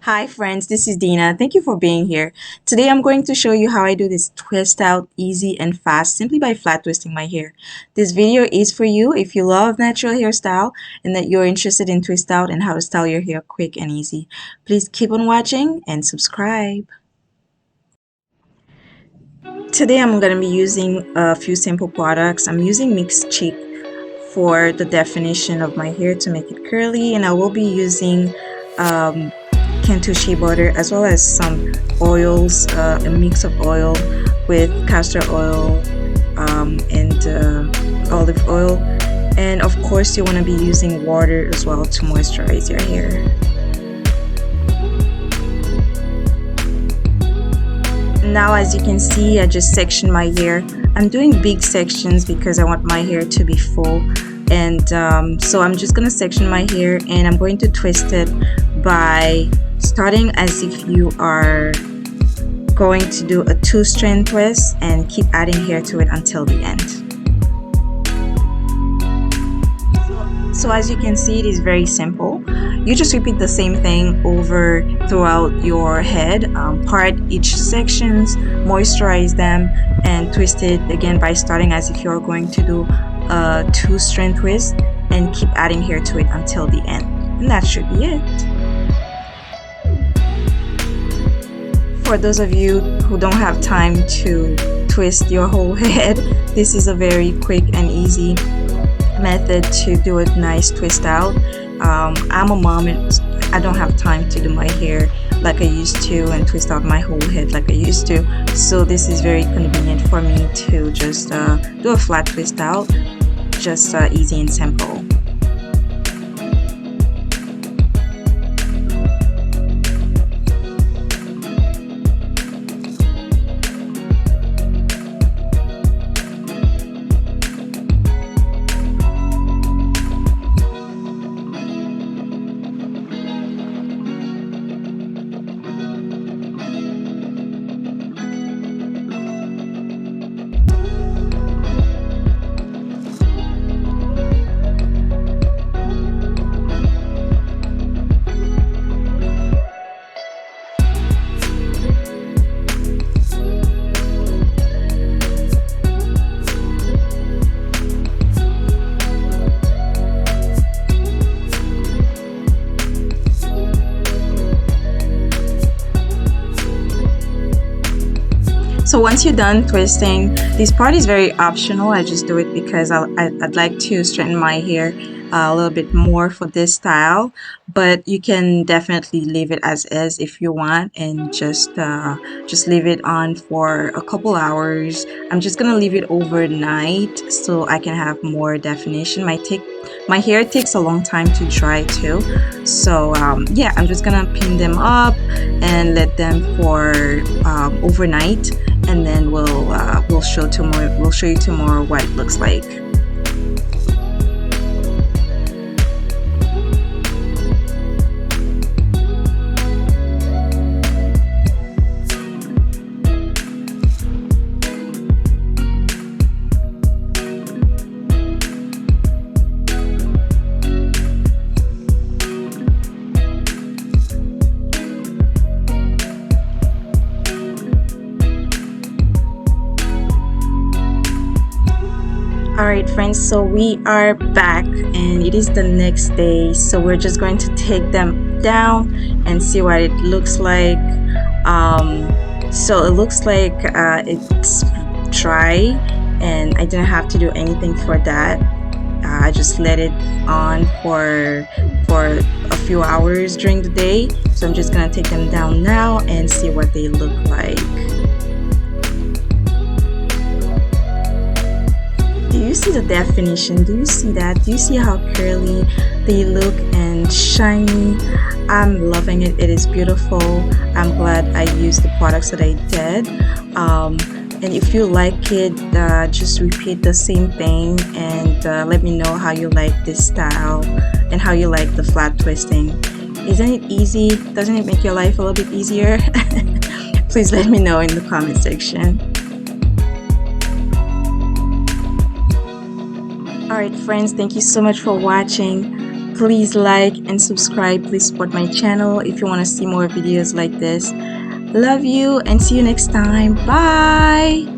Hi friends, this is Dina. Thank you for being here. Today I'm going to show you how I do this twist out easy and fast simply by flat twisting my hair. This video is for you if you love natural hairstyle and that you're interested in twist out and how to style your hair quick and easy. Please keep on watching and subscribe. Today I'm going to be using a few simple products. I'm using Mixed Cheek for the definition of my hair to make it curly, and I will be using Kento shea butter as well as some oils, a mix of oil with castor oil and olive oil, and of course you want to be using water as well to moisturize your hair. Now as you can see, I just sectioned my hair. I'm doing big sections because I want my hair to be full, and so I'm just gonna section my hair and I'm going to twist it by starting as if you are going to do a 2-strand twist and keep adding hair to it until the end. So as you can see, it is very simple. You just repeat the same thing over throughout your head. Part each sections, moisturize them, and twist it again by starting as if you're going to do a 2-strand twist and keep adding hair to it until the end. And that should be it. For those of you who don't have time to twist your whole head, this is a very quick and easy method to do a nice twist out. I'm a mom and I don't have time to do my hair like I used to and twist out my whole head like I used to, so this is very convenient for me to just do a flat twist out, just easy and simple. So once you're done twisting, this part is very optional. I just do it because I'd like to straighten my hair a little bit more for this style, but you can definitely leave it as is if you want and just leave it on for a couple hours. I'm just gonna leave it overnight so I can have more definition. My hair takes a long time to dry too, so yeah, I'm just gonna pin them up and let them for overnight, and then we'll show you tomorrow what it looks like. Alright friends, so we are back and it is the next day, so we're just going to take them down and see what it looks like. So it looks like it's dry and I didn't have to do anything for that. I just let it on for a few hours during the day, so I'm just gonna take them down now and see what they look like. Do you see the definition? Do you see that? Do you see how curly they look and shiny? I'm loving it. It is beautiful. I'm glad I used the products that I did. And if you like it, just repeat the same thing and let me know how you like this style and how you like the flat twisting. Isn't it easy? Doesn't it make your life a little bit easier? Please let me know in the comment section. Alright friends, thank you so much for watching. Please like and subscribe. Please support my channel if you want to see more videos like this. Love you and see you next time. Bye.